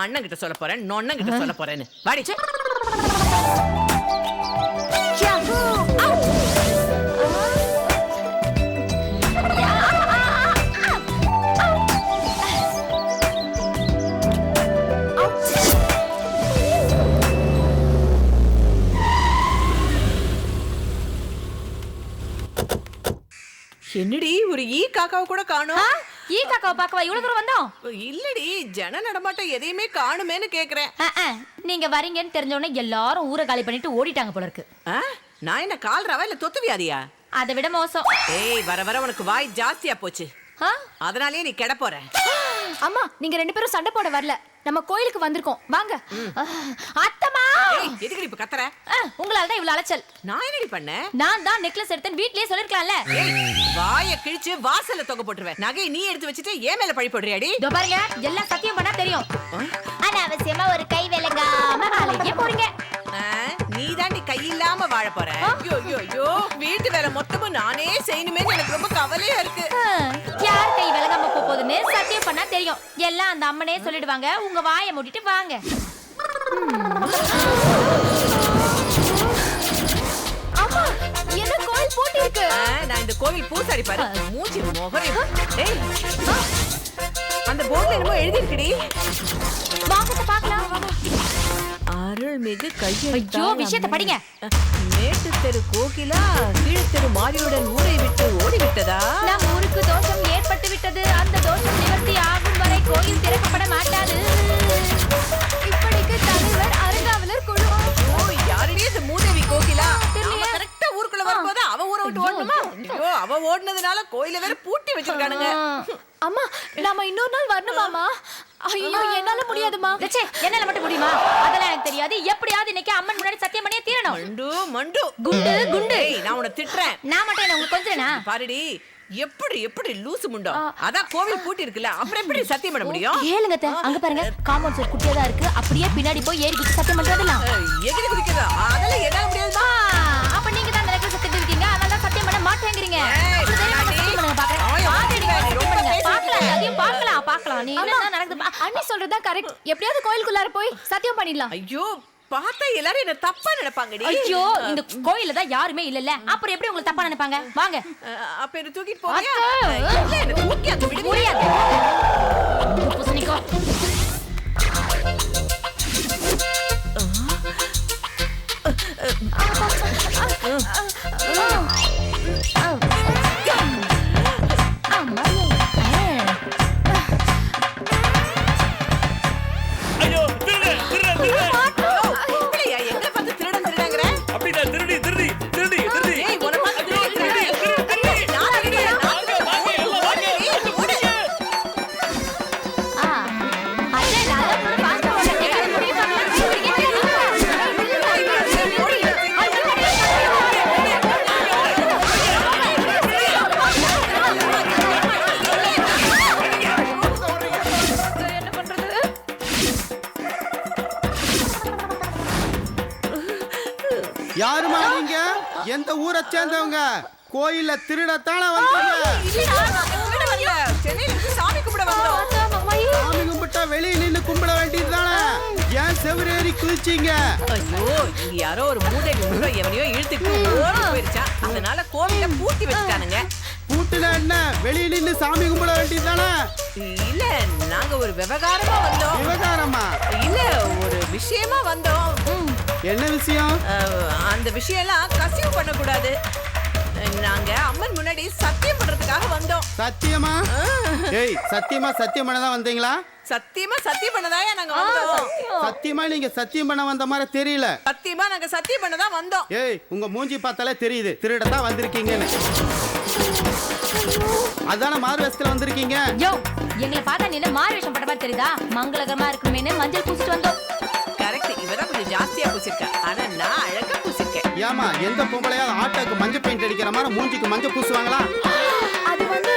அண்ணன் கிட்ட சொல்ல போறேன், நொண்ணன் கிட்ட சொல்ல போறேன்னு. வாடி. என்னடி ஒரு ஈ காக்காவை கூட காணோம்? ஈ காக்காவை பார்க்கவா இவ்வளவு தூரம் வந்தோம்? இல்லடி, ஜன நடமாட்டம் எதையுமே காணுமேன்னு கேக்குறேன். நீங்க வரீங்கன்னு தெரிஞ்ச உடனே எல்லாரும் ஊரை காலி பண்ணிட்டு ஓடிட்டாங்க போல இருக்கு. நான் என்ன கால்ராவா இல்ல தொத்து வியாதியா? அதை விட மோசம். ஏய், வர வர உனக்கு வாய் ஜாஸ்தியா போச்சு. அதனாலே நீ கெட போற. அம்மா, நீங்க ரெண்டு பேரும் சண்டை போட வரல, நம்ம கோயிலுக்கு வந்திருக்கோம், வாங்க. அத்தம்மா, எதுக்கு இப்ப கத்துற? உங்களால தான் இவ்வளவு அலைச்சல். நான் என்னடி பண்ணேன்? நான் தான் நெக்லஸ் எடுத்தேன், வீட்லயே சொல்லிருக்கலாம்ல. வாயை கிழிச்சு வாசல்ல தொங்க போட்டுருவேன். நகை நீ எடுத்து வச்சுட்டு ஏன் மேல பழி போடுறியாடி? இதோ பாருங்க, எல்லாம் சத்தியம் பண்ணா தெரியும். அனாவசியமா ஒரு கை விலகாம வேலைக்கே போறீங்க. நீ தாண்டி கை இல்லாம வாழ போற. ஐயோ, வீட்டு வேலை மொத்தமும் நானே செய்யணுமே, எனக்கு ரொம்ப கவலையா இருக்கு. யார் கை விலகாம போகுதுன்னு சத்தியம் பண்ணா தெரியும். எல்லாம் அந்த அம்மனே சொல்லிடுவாங்க. உங்க வாயை மூடிட்டு வாங்க. அம்மா, என்ன கோயில் பூட்டி இருக்கு? நான் இந்த கோவில் பூசாரி பாரு, மூஞ்சி முகரை. ஏய், அந்த போர்டுல என்னமோ எழுதி இருக்குடி. வாங்க பார்க்கலாம். அருள்மிகு கையை. ஐயோ, விஷயத்தை படிங்க. மேட்டு தெரு கோகிலா கீழ் தெரு மாரியுடன் ஊரை விட்டு ஓடிவிட்டதா? நம் ஊருக்கு தோஷம் ஏற்பட்டு விட்டது. அந்த தோஷம் நிவர்த்தி ஆகும் வரை கோயில் திறக்கப்பட மாட்டாது. இப்படிக்கு தலைவர் அறங்காவலர் குழு. ஓ, யாருடைய இந்த மூதேவி கோகிலா? நாம கரெக்ட்டா ஊருக்குள்ள வரும்போது அவ ஊரை விட்டு ஓடணுமா? ஐயோ, அவ ஓடுனதுனால கோயிலை வேற பூட்டி வச்சிருக்கானுங்க. அம்மா, நாம இன்னொரு நாள் வரணுமாமா? ஐயோ, என்னால முடியாதுமா. என்னால மட்டும் முடியுமா? அதெல்லாம் எனக்கு தெரியாது. எப்படியாவது இன்னைக்கு அம்மன் முன்னாடி சத்தியம் பண்ணியே தீரணும். மண்டு குண்டு குண்டு. நான் உன்னை திட்டுறேன். நான் மட்டும் என்ன உங்களுக்கு கொஞ்சறேனா? பாருடி, எப்படி லூசு முண்டோ. அதான் கோவில் பூட்டி இருக்குல்ல, அப்புறம் எப்படி சத்தியம் பண்ண முடியும்? கேளுங்க அத்தை, அங்க பாருங்க, காம்பவுண்ட் சுவர் குட்டியா தான் இருக்கு. அப்படியே பின்னாடி போய் ஏறி குச்சி சத்தியம் பண்றதெல்லாம். எகிரி குதிக்குதா? அதெல்லாம் என்னால முடியாதுமா. அப்ப நீங்க தான் நினைக்க சத்தியம் இருக்கீங்க, அதனால தான் சத்தியம் பண்ண மாட்டேங்கிறீங்க. பார்க்கலாம். நீ என்ன நடக்குது? அண்ணி சொல்றதா கரெக்ட். எப்படியாவது கோயிலுக்குள்ளார போய் சத்தியம் பண்ணிடலாம். ஐயோ, பார்த்தா எல்லாரும் என்ன தப்பா நினைப்பாங்கடி. ஐயோ, இந்த கோயில்ல தான் யாருமே இல்லல்ல, அப்புறம் எப்படி உங்களுக்கு தப்பா நினைப்பாங்க? வாங்க. அப்ப என்ன தூக்கிட்டு போறியா? இல்ல, என்ன தூக்கி அந்த விட முடியாது. புசனிக்கோ. யாருமா நீங்க? எந்த ஊரை சேர்ந்தவங்க? கோயில்ல திருடத்தான வந்தீங்க? சாமி கும்பிட வந்தோம். சாமி கும்பிட்டா வெளியே நின்னு கும்பிட வேண்டியதுதானே? ஏன் செவரேறி குதிச்சீங்க? ஐயோ, இங்க யாரோ ஒரு மூதேவி முண்டோ எவனையோ இழுத்துட்டு ஓடி போயிருச்சா, அதனால கோவில பூட்டி வச்சுட்டானுங்க. பூட்டுனா என்ன? வெளியே நின்னு சாமி கும்பிட வேண்டியதுதானே? இல்ல, நாங்க ஒரு விவகாரமா வந்தோம். விவகாரமா? இல்ல, ஒரு விஷயமா வந்தோம். என்ன விஷயம்? அந்த விஷயம் எல்லாம் கசிவு பண்ண கூடாது. நாங்க அம்மன் முன்னாடி சத்தியம் பண்றதுக்காக வந்தோம். சத்தியமா? ஏய், சத்தியமா சத்தியம் பண்ணதான் வந்தீங்களா? சத்தியமா சத்தியம் பண்ணதாயா நாங்க வந்தோம். சத்தியமா நீங்க சத்தியம் பண்ண வந்த மாதிரி தெரியல. சத்தியமா நாங்க சத்தியம் பண்ணதான் வந்தோம். ஏய், உங்க மூஞ்சி பார்த்தாலே தெரியுது திருடத்தான் வந்திருக்கீங்கன்னு. அதான மாறு வேஷத்துல வந்திருக்கீங்க. யோ, எங்களை பார்த்தா நீ மாறு வேஷம் பட்ட மாதிரி தெரியுதா? மங்களகரமா இருக்கணுமேனு மஞ்சள் பூசிட்டு வந்தோம். கரெக்ட், இவதான் கொஞ்சம் ஜாஸ்தியா பூசிருக்கா, ஆனா நான் அழகா பூசிருக்கேன். ஏமா, எந்த பொம்பளையாவது ஆட்டோக்கு மஞ்சள் பெயிண்ட் அடிக்கிற மாதிரி மூஞ்சிக்கு மஞ்சள் பூசுவாங்களா? அது வந்து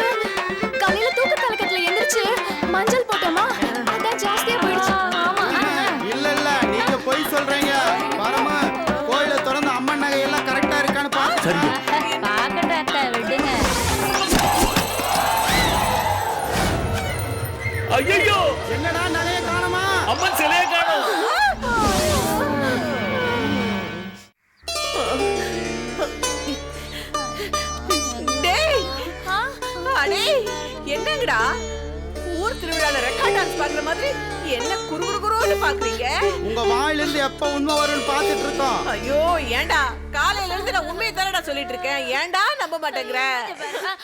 காலையில தூக்க கலக்கத்துல எந்திரிச்சு மஞ்சள் போட்டோமா, அதான் ஜாஸ்தியா போயிடுச்சு. இல்ல, நீங்க போய் சொல்றீங்க. வரமா, கோயில திறந்து அம்மன் நகை எல்லாம் கரெக்டா இருக்கான்னு பாத்து. சரி, பாக்கட்ட அத்தை, விடுங்க. ஐயோ, என்னடா நகைய காணோமா? அம்மன் சிலையை காணோம். டேய் அடே என்னங்கடா ஊர் திருவிழால ரெக்கார்ட் டான்ஸ் பாக்குற மாதிரி என்ன குறுகுறுன்னு பாக்குறீங்க? உங்க வாயில இருந்து எப்ப உண்மை வரும்னு பாத்துட்டு இருக்கோம். ஐயோ ஏண்டா காலையில இருந்து நான் உண்மையை தானடா சொல்லிட்டு இருக்கேன், ஏண்டா நம்ப மாட்டேங்கிற?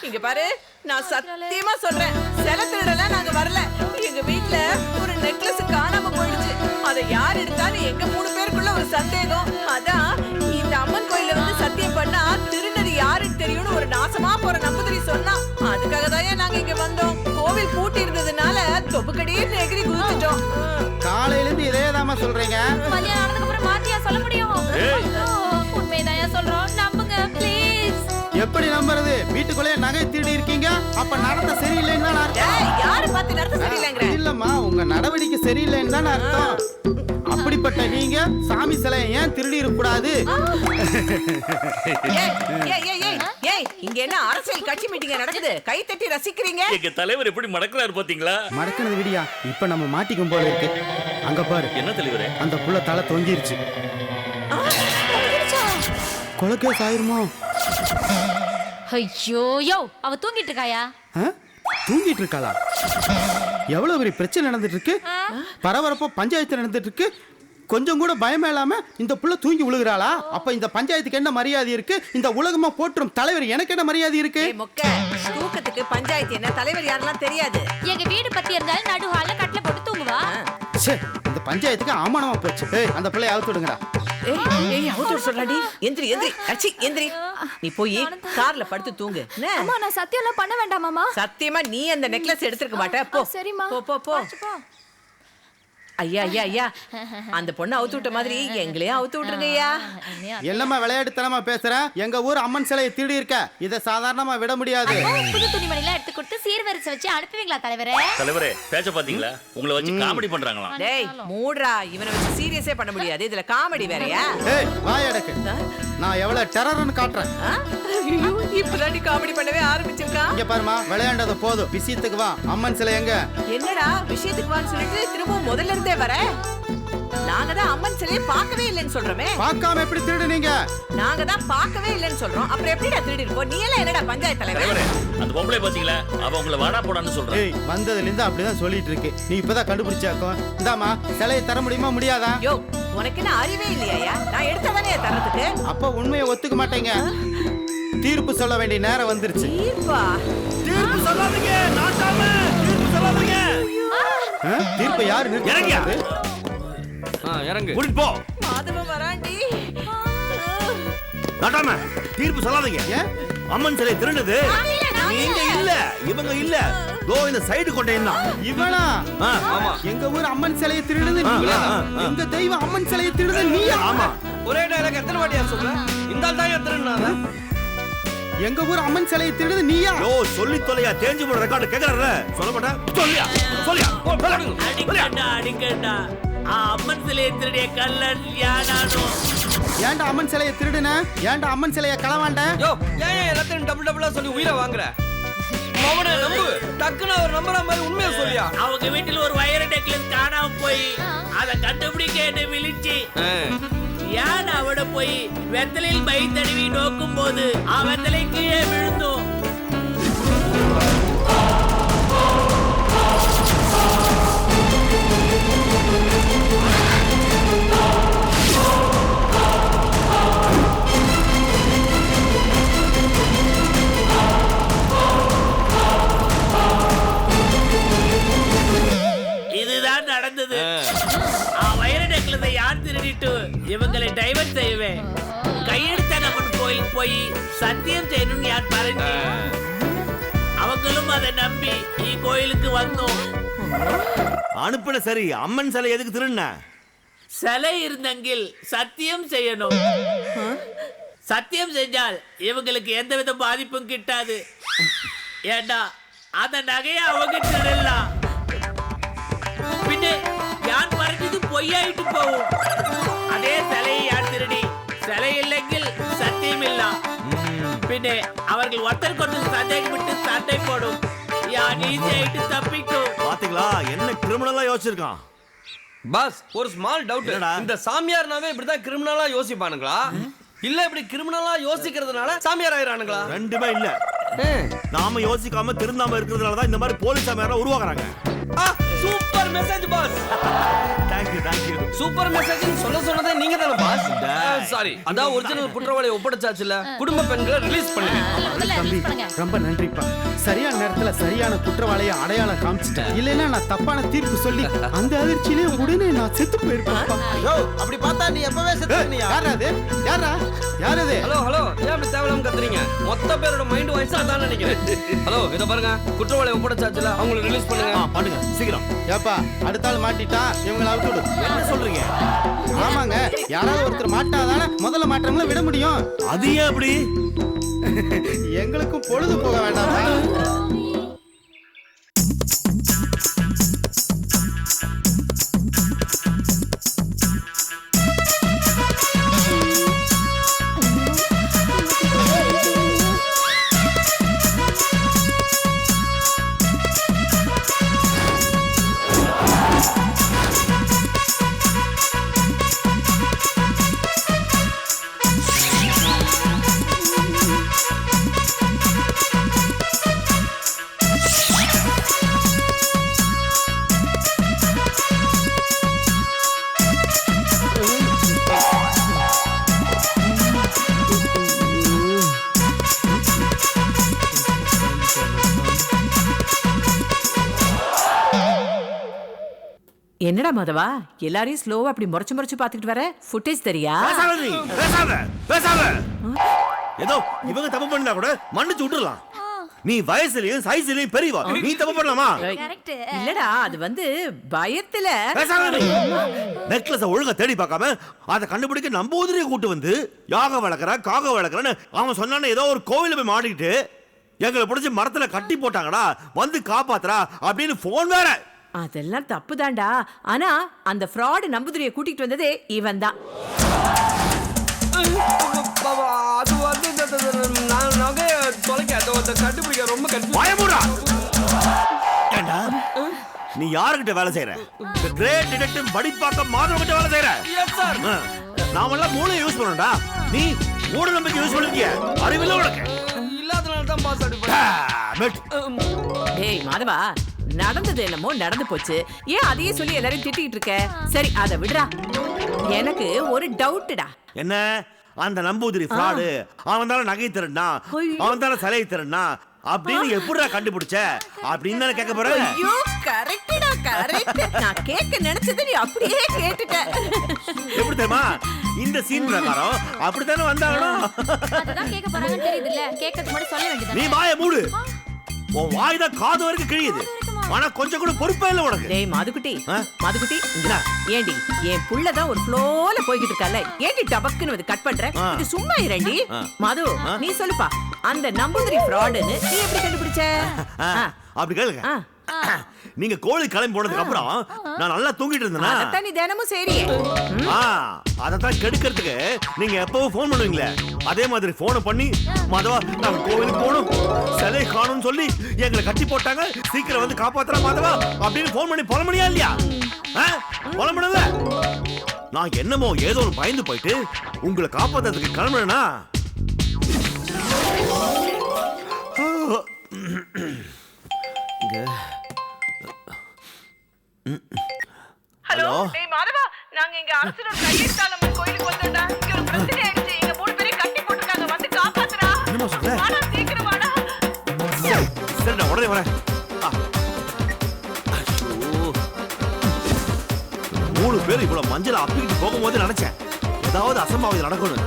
இங்க பாரு, நான் சத்தியமா சொல்றேன், சில திருடல நாங்க வரல. எங்க வீட்ல ஒரு நெக்லஸ் காணாம போயிடுச்சு. அதை யார் எடுத்தாலும் எங்க 3 பேருக்குள்ள ஒரு சந்தேகம். அதான் இந்த அம்மன் கோயில வந்து சத்தியம் பண்ணா திருநதி யாருன்னு தெரியும்னு ஒரு நாசமா போற நம்புதிரி சொன்னா. அதுக்காக தான் நாங்க இங்க வந்தோம். கோவில் பூட்டி இருந்ததுனால தொப்புக்கடியே எகிரி குதிச்சிட்டோம். காலையில இருந்து இதேதாமா சொல்றீங்க. கல்யாணம் ஆனதுக்கு அப்புறம் மாத்தியா சொல்ல முடியும்? உண்மைதான் சொல்றோம், நம்புங்க ப்ளீஸ். எப்படி நம்புறது? வீட்டுக்குள்ளே நகை திருடி இருக்கீங்க, அப்ப நடத்த சரியில்லைன்னு தான் அர்த்தம். டேய் யாரு பார்த்து நடத்த சரியில்லைங்கற? இல்லம்மா, உங்க நடவடிக்கை சரியில்லைன்னு தான் அர்த்தம். அப்படிப்பட்ட நீங்க சாமி சிலையை ஏன் திருடி இருக்க கூடாது? ஏய் இங்க என்ன அரசியல் கட்சி மீட்டிங் நடக்குது? கை தட்டி ரசிக்கிறீங்க? எங்க தலைவர் எப்படி மடக்குறாரு பாத்தீங்களா? மடக்குனது விடியா, இப்ப நம்ம மாட்டிக்கும் போல இருக்கு. அங்க பாரு, என்ன தலைவரே? அந்த புள்ள தலை தொங்கிருச்சு. கொலைக்கேஸ் ஆயிருமோ? ஐயோ யோ, அவ தூங்கிட்டு இருக்காயா? தூங்கிட்டு இருக்காளா? எவ்வளவு பெரிய பிரச்சனை நடந்துட்டு இருக்கு, பரபரப்பா பஞ்சாயத்து நடந்துட்டு இருக்கு. கொஞ்சம் கூட பயமே இல்லாம இந்த புள்ள தூங்கி விழுகிறாளா? அப்ப இந்த பஞ்சாயத்துக்கு என்ன மரியாதை இருக்கு? இந்த உலகமா போற்றும் தலைவர் எனக்கு என்ன மரியாதை இருக்கு? தூக்கத்துக்கு பஞ்சாயத்து என்ன, தலைவர் யாரெல்லாம் தெரியாது. எங்க வீடு பத்தி இருந்தாலும் நடு ஹால்ல கட்ல போட்டு தூங்குவா. இந்த பஞ்சாயத்துக்கு அவமானமா போச்சு. அந்த பிள்ளைய அவுத்து விடுங்கடா. சொல்றாடி, எந்திரி எந்திரி, அச்சி எந்திரி. நீ போய் கார்ல படுத்து தூங்கு. அம்மா நான் சத்தியம்லாம் பண்ண வேண்டாமாமா? சத்தியமா நீ அந்த நெக்லஸ் எடுத்துக்க மாட்ட. போ சரிம்மா. போ போ போ. ஐயா ஐயா ஐயா, அந்த பொண்ணு அவுத்து விட்ட மாதிரி எங்களையும் அவுத்து விட்டுருங்க ஐயா. என்னம்மா விளையாட்டுத்தனமா பேசுற? எங்க ஊர் அம்மன் சிலையை திருடி இருக்க, இத சாதாரணமா விட முடியாது. புது துணிமணி எல்லாம் எடுத்து கொடுத்து சீர்வரிசை வச்சு அனுப்புவீங்களா தலைவரே? தலைவரே பேச்ச பாத்தீங்களா? உங்களை வச்சு காமெடி பண்றாங்களா? டேய் மூடுறா, இவனை வச்சு சீரியஸே பண்ண முடியாது, இதுல காமெடி வேறயா? ஏய் வாய் அடக்கு, நான் எவ்வளவு டெரர்னு காட்டுறேன். இப்பதாண்டி காமெடி பண்ணவே ஆரம்பிச்சிருக்கான். இங்க பாருமா, விளையாண்டது போதும், விஷயத்துக்கு வா. அம்மன் சிலை எங்க? என்னடா விஷயத்துக்கு வான்னு சொல்லிட்டு திரும்பவும் முதல்ல இருந்தே வர? நாங்க தான் அம்மன் சிலையை பார்க்கவே இல்லைன்னு சொல்றோமே. பார்க்காம எப்படி திருடுனீங்க? நாங்க தான் பார்க்கவே இல்லைன்னு சொல்றோம், அப்புறம் எப்படிடா திருடி இருப்போம்? நீ எல்லாம் என்னடா பஞ்சாயத்து தலைவர்? தலைவரே அந்த பொம்பளை பாத்தீங்களா? அவ உங்களை வாடா போடான்னு சொல்றா. ஏய் வந்ததுல இருந்து அப்படிதான் சொல்லிட்டு இருக்கு. நீ இப்பதான் கண்டுபிடிச்சாக்கும். இந்தாமா, சிலையை தர முடியுமா முடியாதா? யோ உனக்கு என்ன அறிவே இல்லையா? நான் எடுத்ததானே தரதுக்கு. அப்ப உண்மையை ஒத்துக்க மாட்டேங்க. தீர்ப்பு சொல்ல வேண்டிய நேரம் வந்துருச்சு. தீர்ப்பா? தீர்ப்பு சொல்லாதீங்க, நாட்டாம தீர்ப்பு சொல்லாதீங்க. தீர்ப்பு யாரு நிறுத்துறது? இறங்கு. கூட்டிட்டு போ. மாதவன் வராண்டி. நாட்டாம தீர்ப்பு சொல்லாதீங்க. ஏன்? அம்மன் சிலை திருடுது நீங்க இல்ல, இவங்க இல்ல. தோ இந்த சைடு கொண்டேன்னா இவனா? ஆமா. எங்க ஊர் அம்மன் சிலையை திருடுது நீங்களா? எங்க தெய்வம் அம்மன் சிலையை திருடுது நீயா? ஆமா. ஒரே டயலாக் எத்தனை வாட்டியா சொல்ற? இந்த ஆள் தான் திருடுனாங்க. எங்க ஊர் அம்மன் சிலையை திருடுது நீயா? யோ சொல்லி தொலையா, தேஞ்சு போற ரெக்கார்ட் கேக்குறற. சொல்ல மாட்டேன். சொல்லியா சொல்லியா அடிக்கண்டா அடிக்கண்டா அம்மன் சிலையை திருடிய கல்லன் யானானோ. ஏன்டா அம்மன் சிலையை திருடுன? ஏன்டா அம்மன் சிலையை களவாண்ட? யோ ஏன் எல்லாத்தையும் டபுள் டபுளா சொல்லி உயிரை வாங்குற? மவனே நம்பு, டக்குன்னு அவர் நம்புற மாதிரி உண்மையை சொல்லியா? அவங்க வீட்டுல ஒரு வயர நெக்லஸ் காணாம போய் அதை கண்டுபிடிக்க என்ன விழிச்சு யான் அவட போய் வெத்தலையில் பை தடவி நோக்கும் போது வெத்தலை கீழே விழுந்தோம். இதுதான் நடந்தது. வயர நெக்லஸை யார் திருடிட்டு இவங்களை டைவர்ட் செய்வேன். கையெடுத்த நம்ம கோயில் போய் சத்தியம் செய்யணும்னு யார் பாருங்க. அவங்களும் அதை நம்பி கோயிலுக்கு வந்தோம். அனுப்புன சரி, அம்மன் சிலை எதுக்கு திருடுன? சிலை இருந்தங்கில் சத்தியம் செய்யணும். சத்தியம் செஞ்சால் இவங்களுக்கு எந்தவித பாதிப்பும் கிட்டாது. ஏண்டா அந்த நகையை அவங்க திருடலாம், பின்ன யான் மறைஞ்சது பொய்யாயிட்டு போகும். அதே சிலையை யார் திருடி சிலை இல்லைங்கில் சத்தியம் இல்ல, பின்ன அவர்கள் ஒருத்தர் கொண்டு சந்தேகப்பட்டு சண்டை போடும். யான் ஈஸியாயிட்டு தப்பிக்கும். பாத்தீங்களா என்ன கிரிமினலா யோசிச்சிருக்கான்? பாஸ் ஒரு ஸ்மால் டவுட். என்னடா? இந்த சாமியார்னாவே இப்படிதான் கிரிமினலா யோசிப்பானுங்களா இல்ல இப்படி கிரிமினலா யோசிக்கிறதுனால சாமியார் ஆயிரானுங்களா? ரெண்டுமே இல்ல. நாம யோசிக்காம திருந்தாம இருக்கிறதுனால தான் இந்த மாதிரி போலீஸ் சாமியார உருவாக்குறாங்க. Super message boss. Thank you thank you. Super message சொன்னதே நீங்க தானே பாஸ்? சாரி, அதான் ஒரிஜினல் குற்றவாளியை ஒப்படைச்சாச்சுல, குடும்ப பெண்களை ரிலீஸ் பண்ணுங்க. முதல்ல தம்பி release பண்ணுங்க. ரொம்ப நன்றிப்பா. சரியான நேரத்துல சரியான குற்றவாளியை அடையாளம் காமிச்சிட்டேன். இல்லைன்னா நான் தப்பான தீர்ப்பு சொல்லி அந்த அதிர்ச்சியிலே உடனே நான் செத்து போயிருப்பேன்ப்பா. அப்படி பார்த்தா நீ எப்பவே செத்துனியா? யாரா அது? யாரா? யார் அது? ஹலோ ஹலோ, ஏன் அப்படி தேவலாம கத்துறீங்க? மொத்த பேரோட மைண்ட் வாய்ஸ் அதான் நினைக்கிறேன். ஹலோ, இத பாருங்க, குற்றவாளியை ஒப்படைச்சாச்சுல, அவங்களை ரிலீஸ் பண்ணுங்க. பண்ணுங்க சீக்கிரம். ஏப்பா அடுத்த ஆள் மாட்டிட்டா இவங்களை அவுத்து விடு. என்ன சொல்றீங்க? ஆமாங்க, யாராவது ஒருத்தர் மாட்டாதானே முதல்ல மாற்றவங்கள விட முடியும். அது ஏன் அப்படி? எங்களுக்கும் பொழுது போக வேண்டாமா? என்னடா மாதவா எல்லாரையும் ஸ்லோவா அப்படி முறைச்சு முறைச்சு பாத்துக்கிட்டு வர? ஃபுட்டேஜ் தெரியா? பேசாத நீ, பேசாத. ஏதோ இவங்க தப்பு பண்ணா கூட மன்னிச்சு விட்டுறலாம். நீ வயசுலயும் சைஸ்லயும் பெரியவா, நீ தப்பு பண்ணலாமா? கரெக்ட். இல்லடா, அது வந்து பயத்துல. பேசாத நீ. நெக்லஸ ஒழுங்கா தேடி பார்க்காம அதை கண்டுபிடிக்க நம்ம உதிரியை கூட்டு வந்து யாக வளர்க்குற காக வளர்க்குறன்னு அவன் சொன்னானே ஏதோ ஒரு கோவில போய் மாட்டிக்கிட்டு எங்களை பிடிச்சி மரத்துல கட்டி போட்டாங்கடா, வந்து காப்பாத்துறா அப்படின்னு போன் வேற. அதெல்லாம் தப்புதான்டா. ஆனா அந்த ஃப்ராட் நம்புதிரியை கூட்டிட்டு வந்ததே இவன் தான். அது வந்து நான் நகையை தொலைக்க கண்டுபிடிக்க ரொம்ப பயமுடா. ஏண்டா நீ யாருக்கிட்ட வேலை செய்யற? கிரேட் டிடெக்டிவ் படிப்பாக்க மாதவ கிட்ட வேலை செய்யற? Yes sir. நாமெல்லாம் மூளை யூஸ் பண்ணோம்டா, நீ மூட நம்பிக்கை யூஸ் பண்ணிருக்கிய. அறிவில்லை உனக்கு? இல்லாதனால தான் பாஸ் அடிப்பேன். டேய் மாதவா, நடந்தது என்னமோ நடந்து போச்சு. ஏன் அதையே சொல்லி எல்லாரும் திட்டிட்டு இருக்க? சரி அத விடுறா. எனக்கு ஒரு டவுட்டுடா. என்ன அந்த நம்பூதிரி ஃப்ராடு, அவன் தான நகை திருடனா, அவன் தான சிலையை திருடனா அப்படின்னு எப்படிடா கண்டுபிடிச்ச அப்படின்னு தானே கேட்க போற? ஐயோ கரெக்ட்டா, கரெக்ட். நான் கேட்க நினைச்சது நீ அப்படியே கேட்டுட்ட. எப்படி தெரியுமா? இந்த சீன் பிரகாரம் அப்படித்தானே வந்தாகணும். அததான் கேட்க போறாங்கன்னு தெரியுதுல்ல, கேட்கறதுக்கு முன்னாடி சொல்ல வேண்டியது. நீ வாயை மூடு. உன் வாய் தான் காது வரைக்கும் கிழியுது, ஆனா கொஞ்சம் கூட பொறுப்பே இல்ல உனக்கு. டேய் மாதுக்குட்டி, மாதுக்குட்டி, இங்கடா. ஏண்டி என் புள்ளதான் ஒரு ஃப்ளோல போய்கிட்டு இருக்கல, ஏண்டி டபக்குன்னு வந்து கட் பண்ற? இது சும்மா இரண்டி. மது நீ சொல்லுப்பா, அந்த நம்பூதிரி ஃப்ராடுன்னு நீ எப்படி கண்டுபிடிச்ச? அப்படி கேளுங்க. நீங்க கோழி கிளம்பி போனதுக்கு அப்புறம் நான் நல்லா தூங்கிட்டு இருந்தேனா? அதத்தான் நீ தினமும் சரியே. அதத்தான் கெடுக்கிறதுக்கு நீங்க எப்பவும் போன் பண்ணுவீங்களே, அதே மாதிரி போனை பண்ணி மாதவா நாங்க கோவிலுக்கு போகணும், சிலை காணும்னு சொல்லி எங்களை கட்டி போட்டாங்க, சீக்கிரம் வந்து காப்பாத்துறா மாதவா அப்படின்னு போன் பண்ணி புலம்பணியா இல்லையா? புலம்பணும்ல. நான் என்னமோ ஏதோ ஒரு பயந்து போயிட்டு உங்களை காப்பாத்துறதுக்கு கிளம்புறேன்னா ஹலோ டேய் மாதவா, நாங்க இங்க அரசரோட கையெழுத்தாளம்மன் கோயிலுக்கு வந்தோம்டா. இங்க ஒரு பிரச்சனை ஆயிடுச்சு. எங்க மூணு பேரையும் கட்டி போட்டுருக்காங்க, வந்து காப்பாத்துறா. என்னமா சொல்ற? வாடா சீக்கிரம் வாடா. சரி நான் உடனே வரேன். மூணு பேர் இவ்வளவு மஞ்சள் அப்பிக்கிட்டு போகும்போது நினைச்சேன் ஏதாவது அசம்பாவிதம் நடக்கணும்.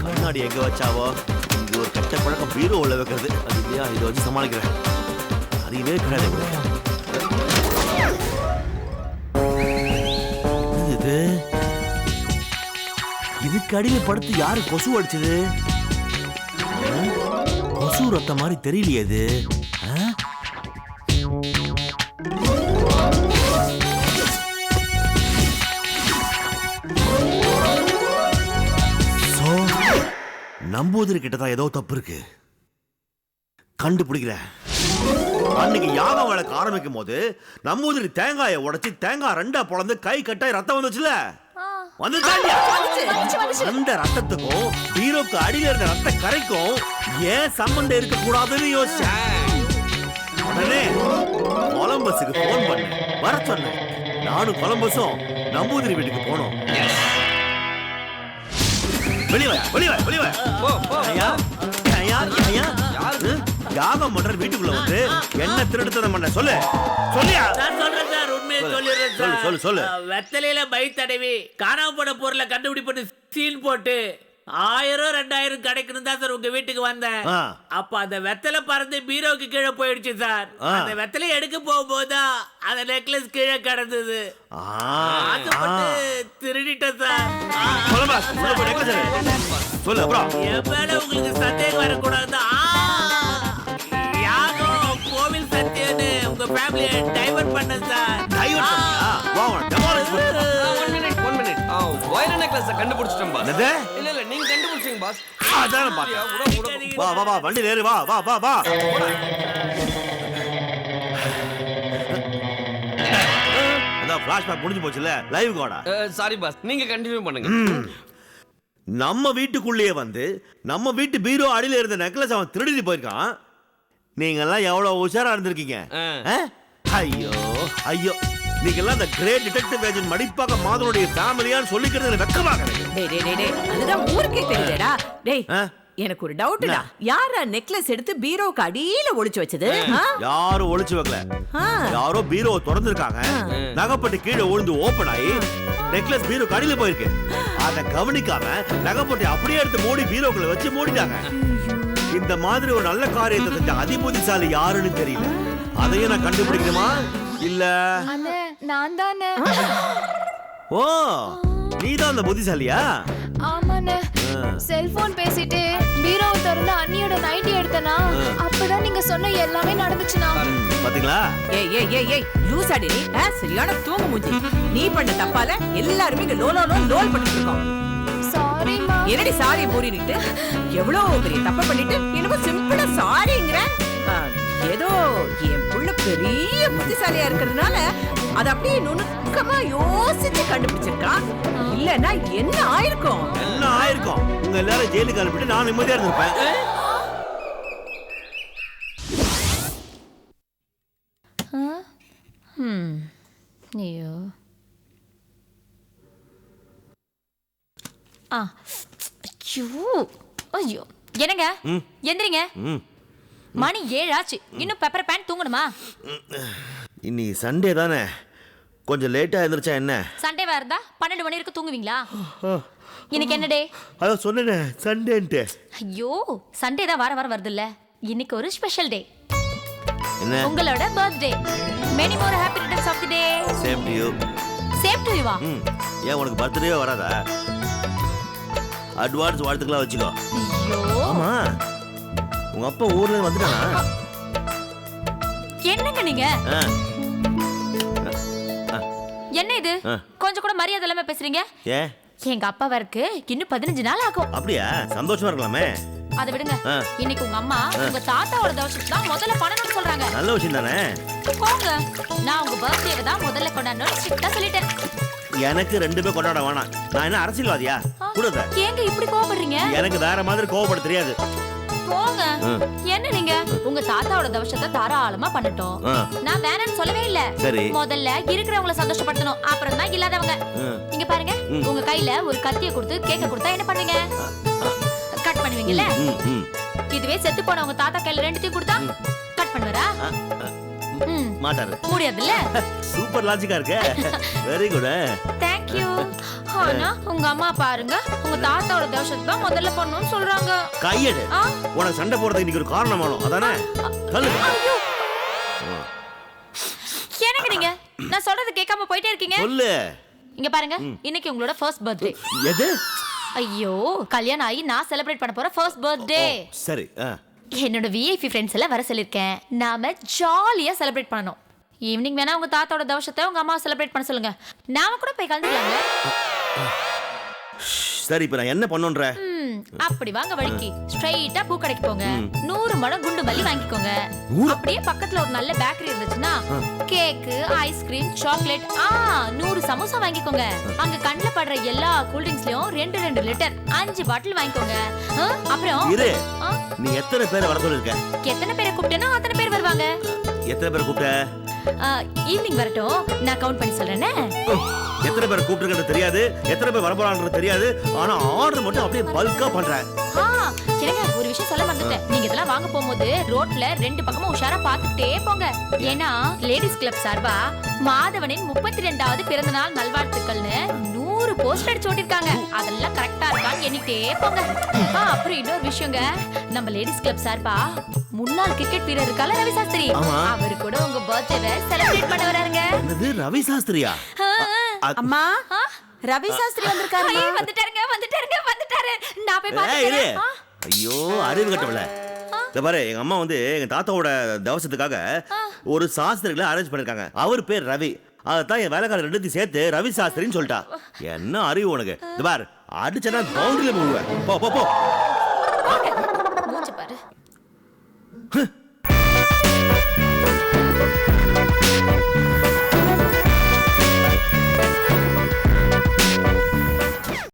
கண்ணாடி எங்க வச்சாவோ, இது ஒரு கெட்ட பழக்கம் பீரோ உள்ள வைக்கிறது, அது இல்லையா இதை வச்சு சமாளிக்கிறேன். அறிவே கிடையாது. இது இதுக்கு அடியில படுத்து யாரு கொசு அடிச்சது? கொசு ரத்த மாதிரி தெரியலையே இது. நம்பூதிரி கிட்ட தான் ஏதோ தப்பு இருக்கு, கண்டுபிடிக்கிறேன். அன்னைக்கு யாகம் வழக்க ஆரம்பிக்கும் போது நம்பூதிரி தேங்காயை உடைச்சு தேங்காய் ரெண்டா பொளந்து கை கட்டாய் ரத்தம் வந்துச்சுல வந்துச்சாண்டியா? அந்த ரத்தத்துக்கும் பீரோக்கு அடியில இருந்த ரத்த கரைக்கும் ஏன் சம்பந்தம் இருக்க கூடாதுன்னு யோசிச்சேன். உடனே கொலம்பஸுக்கு போன் பண்ண வர சொன்னேன். நானும் கொலம்பஸும் நம்பூதிரி வீட்டுக்கு போனோம். வெளியே யாகம் பண்ற வீட்டுக்குள்ள வந்து என்ன திருடுத்தனம் பண்ண சொல்லு சொல்லியா? நான் சொல்றேன் சார், உண்மையை சொல்லிடுறேன் சார். சொல்லு சொல்லு. வெத்தலையில மை தடவி காணாம போன பொருளை கண்டுபிடிப்பட்டு சீல் போட்டு 1000 2000 கிடைக்கணும் தான் சார் உங்க வீட்டுக்கு வந்தேன். அப்ப அந்த வெத்தலை பறந்து பீரோக்கு கீழே போயிடுச்சு சார். அந்த வெத்தலை எடுக்க போகும்போதுதான் அந்த நெக்லஸ் கீழே கிடந்தது. ஆசைப்பட்டு திருடிட்டேன் சார். சொல்லு அப்புறம். என் மேல உங்களுக்கு சந்தேகம் வரக்கூடாது. யாகம் கோவில் சத்தியன்னு உங்க ஃபேமிலியை டைவர்ட் பண்ண சார். டைவர்ட் பண்ணியா? வா டெமாலிஷ் பண்ணு. 1 மினிட் வயர் நெக்லஸ் கண்டுபிடிச்சிட்டேன் பாஸ். என்னது? இல்ல நீங்க கண்டுபிடிச்சீங்க பாஸ். அதான் பாத்தேன். வா வா வா வண்டில ஏறு. வா வா வா வா. அதான் ஃபிளாஷ்பேக் முடிஞ்சு போச்சுல. லைவ் கோடா. சாரி பாஸ், நீங்க கண்டினியூ பண்ணுங்க. நம்ம வீட்டுக்குள்ளேயே வந்து நம்ம வீட்டு பீரோ அடியில இருந்த நெக்லஸ் அவன் திருடிட்டு போயிருக்கான். நீங்க எல்லாம் எவ்வளவு உஷாரா இருந்திருக்கீங்க. ஐயோ ஐயோ, நீங்க எல்லாம் இந்த கிரேட் டிடெக்டிவ் ஏஜென்ட் மடிப்பாக்க மாதனுடைய ஃபேமிலியான்னு சொல்லிக்கிறதுல வெக்கமாக இருக்கு. டேய் டேய் டேய் அதுதான் ஊருக்கே தெரியுதேடா. டேய் எனக்கு ஒரு டவுட்டா. யாரா நெக்லஸ் எடுத்து பீரோக்கு அடியில ஒளிச்சு வச்சது? யாரும் ஒளிச்சு வைக்கல. யாரோ பீரோவை திறந்திருக்காங்க. நகைப்பட்டு கீழே விழுந்து ஓபன் ஆகி நெக்லஸ் பீரோக்கு அடியில போயிருக்கு. அத கவனிக்காம நகைப்பட்டு அப்படியே எடுத்து மூடி பீரோக்குள்ள வச்சு மூடிட்டாங்க. இந்த மாதிரி ஒரு நல்ல காரியத்தை செஞ்ச அதிபுத்திசாலி யாருன்னு தெரியல. அதையும் நான் கண்டுபிடிக்கணுமா இல்ல? நான் தானே. ஓ, நீதான் அந்த புத்திசாலியா? ஆமாண்ணே. செல்போன் பேசிட்டு பீரோவை திறந்து அண்ணியோட நைட்டி எடுத்தனா அப்பதான் நீங்க சொன்ன எல்லாமே நடந்துச்சுனா. பாத்தீங்களா? ஏய் ஏய் ஏய் ஏய் லூசாடி நீ. சரியான தூங்கு மூஞ்சி. நீ பண்ண தப்பால எல்லாரும் இங்க லோல் பண்ணிட்டு இருக்கோம். சாரிமா. என்னடி சாரி பூரினிட்டு எவ்வளவு பெரிய தப்பு பண்ணிட்டு இன்னும் சிம்பிளா சாரிங்கற. ஏதோ என் புள்ள பெரிய புத்திசாலியா இருக்கிறதுனால அது அப்படியே நுணுக்கமா யோசிச்சு கண்டுபிடிச்சிருக்கான். இல்லன்னா என்ன ஆயிருக்கும்? என்ன ஆயிருக்கும்? உங்க எல்லாரும் ஜெயிலுக்கு அனுப்பிட்டு நான் நிம்மதியா இருந்திருப்பேன். ஐயோ. ஐயோ என்னங்க எந்திரிங்க. மணி 7 ஆச்சு. இன்னும் பெப்பர் பேன் தூங்கணுமா? இன்னைக்கு சண்டே தானே, கொஞ்சம் லேட்டா எழுந்திருச்சா என்ன? சண்டேவா இருந்தா 12 மணி வரைக்கும் தூங்குவீங்களா? இன்னைக்கு என்ன டே? அதான் சொன்னேனே சண்டேன்ட்டு. ஐயோ சண்டே தான் வார வாரம் வருது இல்ல. இன்னைக்கு ஒரு ஸ்பெஷல் டே. என்ன? உங்களோட birthday. Many more happy returns of the day. Same to you. Same to you வா? ஏன் உனக்கு பர்த்டே வராதா? அட்வான்ஸ் வாழ்த்துக்களா வச்சுக்கோ. ஐயோ ஆமா, உங்க அப்பா ஊர்ல வந்துட்டானா? என்னங்க நீங்க? என்ன இது? கொஞ்சம் கூட மரியாதை இல்லாம பேசுறீங்க. ஏன்? எங்க அப்பா வரக்கு இன்னும் 15 நாள் ஆகும். அப்படியா? சந்தோஷமா இருக்கலாமே. அதை விடுங்க. இன்னைக்கு உங்க அம்மா உங்க தாத்தாவோட தோஷத்துக்கு தான் முதல்ல பண்ணணும்னு சொல்றாங்க. நல்ல விஷயம் தானே. போங்க, நான் உங்க பர்த்டேவை தான் முதல்ல கொண்டாடணும்னு ஸ்ட்ரிக்ட்டா சொல்லிட்டேன். எனக்கு 2 பேர் கொண்டாட வேணாம். நான் என்ன அரசியல்வாதியா? கூடத. ஏங்க இப்படி கோவப்படுறீங்க? எனக்கு வேற மாதிரி கோவப்பட தெரியாது. போங்க. என்ன நீங்க உங்க தாத்தாவோட தோஷத்தை தாராளமா பண்ணட்டும். நான் வேணாம்னு சொல்லவே இல்ல. முதல்ல இருக்கிறவங்கள சந்தோஷப்படுத்தணும், அப்புறம் தான் இல்லாதவங்க. இங்க பாருங்க, உங்க கையில ஒரு கத்தியை கொடுத்து கேக்க கொடுத்தா என்ன பண்ணுவீங்க? கட் பண்ணுவீங்கல்ல? இதுவே செத்து போன உங்க தாத்தா கையில 2 கொடுத்தா கட் பண்ணுவாரா? மாட்டாரு. முடியாதுல்ல? சூப்பர் லாஜிக்கா இருக்கு. Very good. Thank you. ஆனா உங்க அம்மா பாருங்க, உங்க தாத்தாவோட தோஷத்தை தான் முதல்ல பண்ணணும்னு சொல்றாங்க. கையெடு. உனக்கு சண்டை போறதுக்கு இன்னைக்கு ஒரு காரணம் வேணும், அதானே? சொல்லு. எனக்கு நீங்க நான் சொல்றது கேட்காம போயிட்டே இருக்கீங்க. சொல்லு. இங்க பாருங்க, இன்னைக்கு உங்களோட ஃபர்ஸ்ட் பர்த்டே. எது? ஐயோ, கல்யாணம் ஆகி நான் செலிப்ரேட் பண்ண போற ஃபர்ஸ்ட் பர்த்டே. சரி. என்னோட விஐபி ஃப்ரெண்ட்ஸ் எல்லாம் வர சொல்லிருக்கேன். நாம ஜாலியா செலிப்ரேட் பண்ணனும். ஈவினிங் வேணா உங்க தாத்தாவோட தோஷத்தை உங்க அம்மா செலிப்ரேட் பண்ண சொல்லுங்க. நாம கூட போய் கலந்துக்கலாம்ல. சரி இப்ப நான் என்ன பண்ணுன்ற? அப்படி வாங்க வழிக்கு ஸ்ட்ரைட்டா பூ கடைக்கு போங்க. 100 முழம் குண்டு மல்லி வாங்கிக்கோங்க. அப்படியே பக்கத்துல ஒரு நல்ல பேக்கரி இருந்துச்சுன்னா கேக், ஐஸ்கிரீம், சாக்லேட் 100 சமோசா வாங்கிக்கோங்க. அங்க கண்ணுல படுற எல்லா கூல் ட்ரிங்க்ஸ்லயும் 2 லிட்டர் 5 பாட்டில் வாங்கிக்கோங்க. அப்புறம் இரு, நீ எத்தனை பேரை வர சொல்லிருக்க? எத்தனை பேரை கூப்பிட்டேனோ அத்தனை பேர் வருவாங்க. எத்தனை பேரை கூப்பிட்ட? ஈவினிங் வரட்டும், நான் கவுண்ட் பண்ணி சொல்றேனே. எத்தனை பேரை கூப்பிட்டுருக்கிறது தெரியாது, எத்தனை பேர் வரப்போறான்றது தெரியாது, ஆனா ஆர்டர் மட்டும் அப்படியே பல்கா பண்ற. சரிங்க, ஒரு விஷயம் சொல்ல மறந்துட்டேன். நீங்க இதெல்லாம் வாங்க போகும்போது ரோட்ல 2 பக்கமும் உஷாரா பாத்துக்கிட்டே போங்க. ஏன்னா லேடிஸ் கிளப் சார்பா மாதவனின் 32வது பிறந்த நாள் நல்வாழ்த்துக்கள்னு 100 போஸ்டர் அடிச்சு ஓட்டிருக்காங்க. அதெல்லாம் கரெக்டா இருக்கான்னு எண்ணிட்டே போங்க. அப்புறம் இன்னொரு விஷயங்க, நம்ம லேடிஸ் கிளப் சார்பா முன்னாள் கிரிக்கெட் வீரர் இருக்கால ரவி சாஸ்திரி, அவரு கூட உங்க பர்த்டேவை செலிப்ரேட் பண்ண வராருங்க. என்னது, ரவி சாஸ்திரியா? அம்மா, ரவி சாஸ்திரி வந்திருக்காரு. வந்துட்டாரு. நான் போய் இரு. பாத்துட்டேன். ஐயோ, அறிவு கட்டவள. இந்த பாரு, எங்க அம்மா வந்து எங்க தாத்தாவோட தவசத்துக்காக ஒரு சாஸ்திரிகளை அரேஞ்ச் பண்ணிருக்காங்க. அவர் பேர் ரவி. அதான் என் வேலைக்காரர் 2 சேர்த்து ரவி சாஸ்திரின்னு சொல்லிட்டா. என்ன அறிவு உனக்கு? இந்த பாரு, அடிச்சனா பவுண்டரியில போடுவேன். போ போ போ.